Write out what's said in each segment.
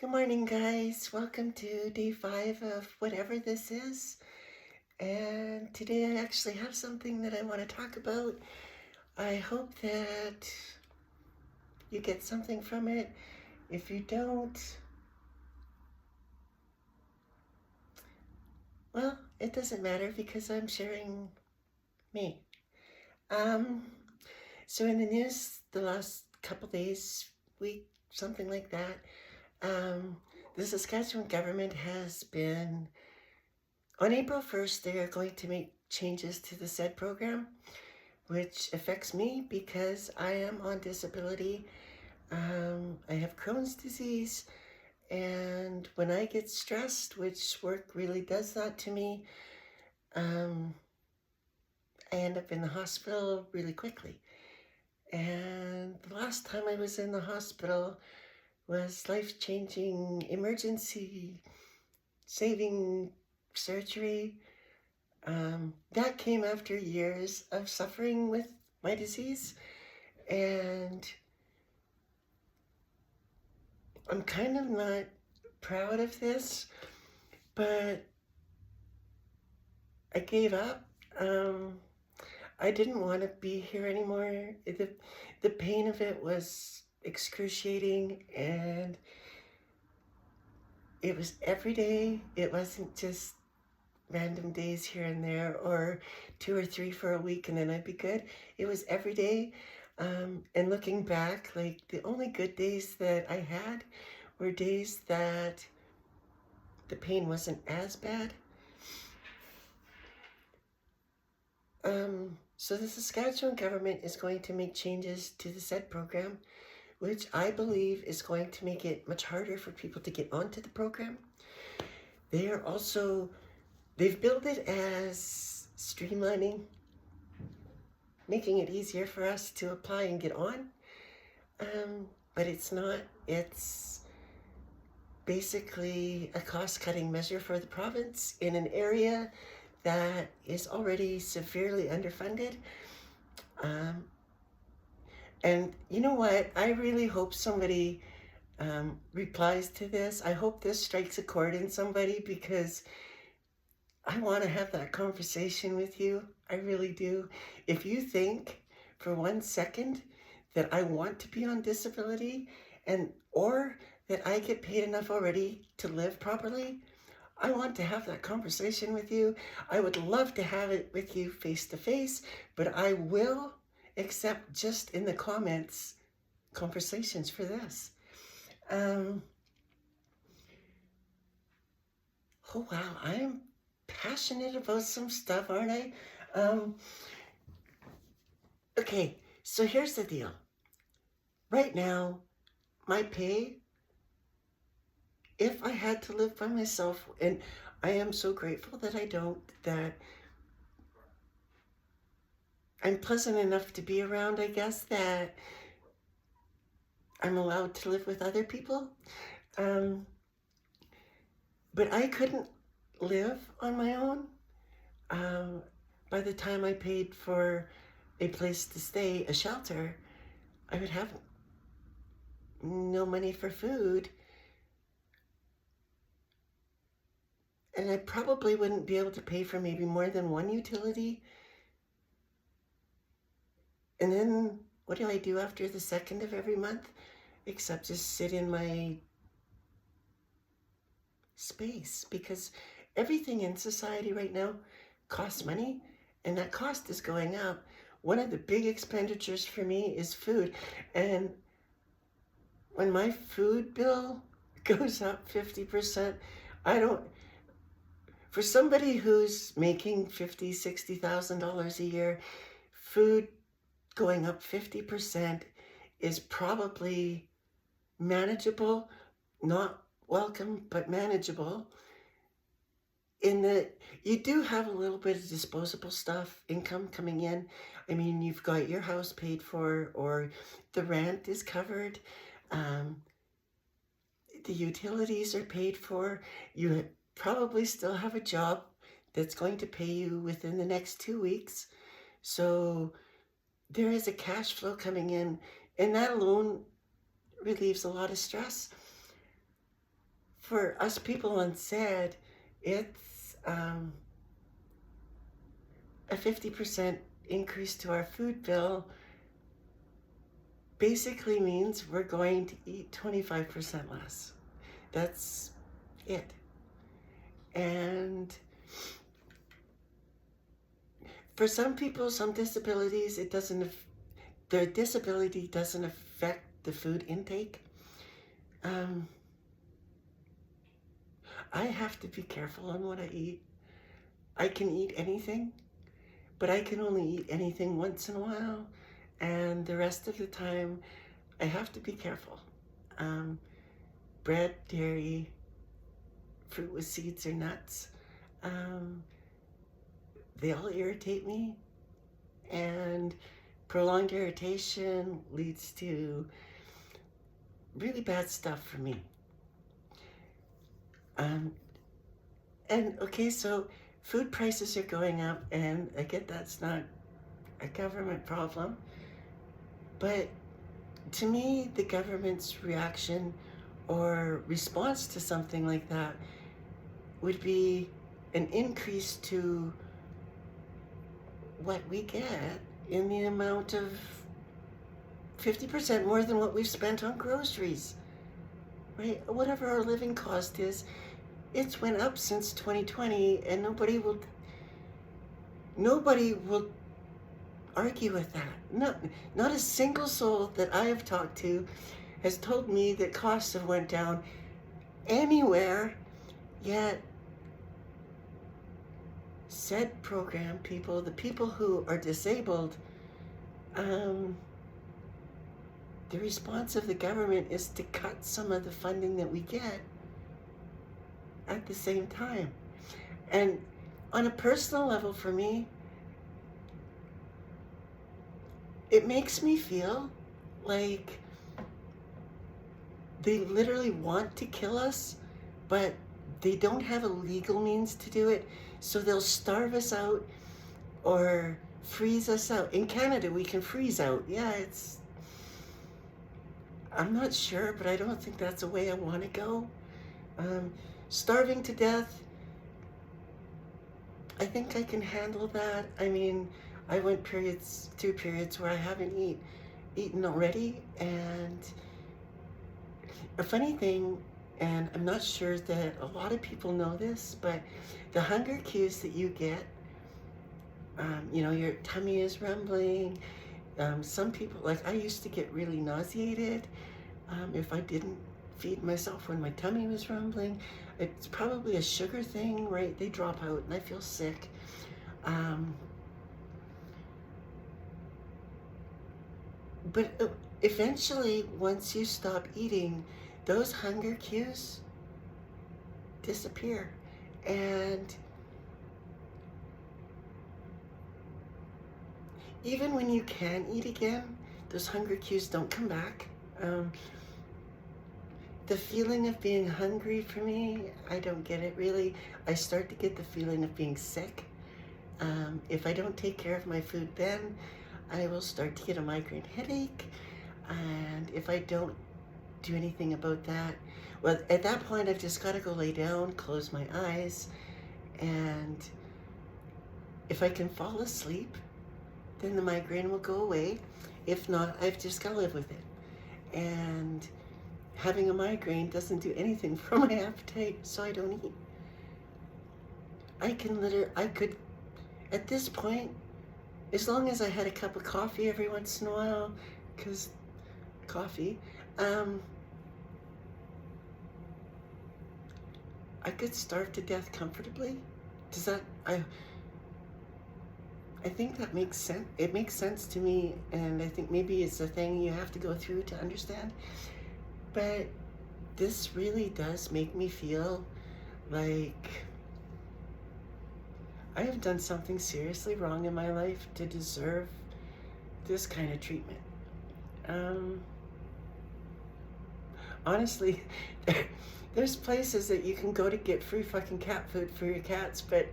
Good morning, guys. Welcome to day 5 of whatever this is. And today I actually have something that I want to talk about. I hope that you get something from it. If you don't, well, it doesn't matter because I'm sharing me. Um, so in the news the last couple days, week, something like that, the Saskatchewan government has been on April 1st, they are going to make changes to the SED program, which affects me because I am on disability. I have Crohn's disease, and when I get stressed, which work really does that to me, I end up in the hospital really quickly. And the last time I was in the hospital was life-changing, emergency-saving surgery. That came after years of suffering with my disease, and I'm kind of not proud of this, but I gave up. I didn't want to be here anymore. The pain of it was excruciating, and it was every day. It wasn't just random days here and there, or 2 or 3 for a week and then I'd be good. It was every day. And looking back, like the only good days that I had were days that the pain wasn't as bad. So the Saskatchewan government is going to make changes to the SED program, which I believe is going to make it much harder for people to get onto the program. They've built it as streamlining, making it easier for us to apply and get on. But it's not. It's basically a cost-cutting measure for the province in an area that is already severely underfunded. And you know what? I really hope somebody replies to this. I hope this strikes a chord in somebody because I want to have that conversation with you. I really do. If you think for 1 second that I want to be on disability or that I get paid enough already to live properly, I want to have that conversation with you. I would love to have it with you face to face, but I will accept just in the comments conversations for this. Oh wow, I'm passionate about some stuff, aren't I? Okay, so here's the deal. Right now, my pay, if I had to live by myself, and I am so grateful that I don't, that I'm pleasant enough to be around, I guess, that I'm allowed to live with other people. But I couldn't live on my own. By the time I paid for a place to stay, a shelter, I would have no money for food. And I probably wouldn't be able to pay for maybe more than one utility. And then what do I do after the 2nd of every month? Except just sit in my space, because everything in society right now costs money, and that cost is going up. One of the big expenditures for me is food. And when my food bill goes up 50%, for somebody who's making $50,000, $60,000 a year, food going up 50% is probably manageable, not welcome, but manageable. In that you do have a little bit of disposable stuff, income coming in. I mean, you've got your house paid for, or the rent is covered. The utilities are paid for. You probably still have a job that's going to pay you within the next 2 weeks. So there is a cash flow coming in, and that alone relieves a lot of stress. for us people on SAD, it's a 50% increase to our food bill basically means we're going to eat 25% less. That's it. And for some people, some disabilities, their disability doesn't affect the food intake. I have to be careful on what I eat. I can eat anything, but I can only eat anything once in a while, and the rest of the time I have to be careful. Bread, dairy, fruit with seeds or nuts, they all irritate me, and prolonged irritation leads to really bad stuff for me. And okay, so food prices are going up, and I get that's not a government problem, but to me, the government's reaction or response to something like that would be an increase to what we get in the amount of 50% more than what we've spent on groceries, right? Whatever our living cost is, it's went up since 2020, and nobody will argue with that. Not a single soul that I have talked to has told me that costs have went down anywhere, yet said program people, the people who are disabled, the response of the government is to cut some of the funding that we get at the same time. And on a personal level for me, it makes me feel like they literally want to kill us, but they don't have a legal means to do it, so they'll starve us out or freeze us out. In Canada, we can freeze out. Yeah, I'm not sure, but I don't think that's a way I want to go. Starving to death, I think I can handle that. I mean, I went through periods where I haven't eaten already, and a funny thing, and I'm not sure that a lot of people know this, but the hunger cues that you get, your tummy is rumbling. Some people, like I used to get really nauseated if I didn't feed myself when my tummy was rumbling. It's probably a sugar thing, right? They drop out and I feel sick. But eventually, once you stop eating, those hunger cues disappear. And even when you can eat again, those hunger cues don't come back. The feeling of being hungry for me, I don't get it really. I start to get the feeling of being sick. If I don't take care of my food then, I will start to get a migraine headache. And if I don't do anything about that, well, at that point, I've just got to go lay down, close my eyes, and if I can fall asleep, then the migraine will go away. If not, I've just got to live with it. And having a migraine doesn't do anything for my appetite, so I don't eat. I could, at this point, as long as I had a cup of coffee every once in a while, because coffee, I could starve to death comfortably. Does that, I think that makes sense. It makes sense to me, and I think maybe it's a thing you have to go through to understand. But this really does make me feel like I have done something seriously wrong in my life to deserve this kind of treatment. Honestly, there's places that you can go to get free fucking cat food for your cats, but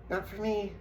not for me.